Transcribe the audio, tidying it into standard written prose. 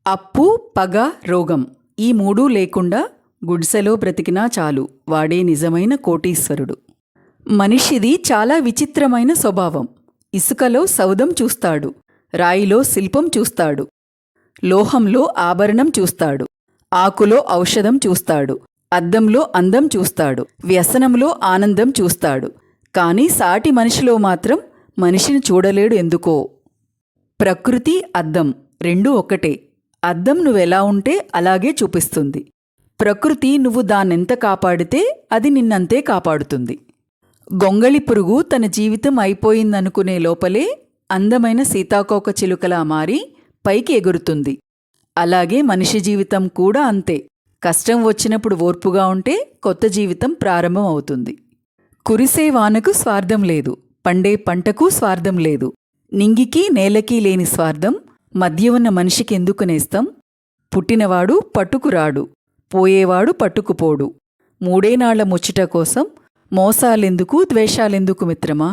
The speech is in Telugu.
అప్పు, పగ, రోగం ఈ మూడూ లేకుండా గుడిసెలో బ్రతికినా చాలు, వాడే నిజమైన కోటీశ్వరుడు. మనిషిది చాలా విచిత్రమైన స్వభావం. ఇసుకలో సౌధం చూస్తాడు, రాయిలో శిల్పం చూస్తాడు, లోహంలో ఆభరణం చూస్తాడు, ఆకులో ఔషధం చూస్తాడు, అద్దంలో అందం చూస్తాడు, వ్యసనంలో ఆనందం చూస్తాడు. కానీ సాటి మనిషిలో మాత్రం మనిషిని చూడలేడు ఎందుకో. ప్రకృతి, అద్దం రెండూ ఒక్కటే. అద్దం నువ్వెలా ఉంటే అలాగే చూపిస్తుంది. ప్రకృతి నువ్వు దాన్నెంత కాపాడితే అది నిన్నంతే కాపాడుతుంది. గొంగళి పురుగు తన జీవితం అయిపోయిందనుకునే లోపలే అందమైన సీతాకోక చిలుకలా మారి పైకి ఎగురుతుంది. అలాగే మనిషి జీవితం కూడా అంతే. కష్టం వచ్చినప్పుడు ఓర్పుగా ఉంటే కొత్త జీవితం ప్రారంభం అవుతుంది. కురిసే వానకు స్వార్థం లేదు, పండే పంటకు స్వార్థం లేదు. నింగికి నేలకి లేని స్వార్థం మధ్య ఉన్న మనిషికెందుకు నేస్తం? పుట్టినవాడు పట్టుకురాడు, పోయేవాడు పట్టుకుపోడు. మూడేనాళ్ల ముచ్చట కోసం మోసాలెందుకు, ద్వేషాలెందుకు మిత్రమా?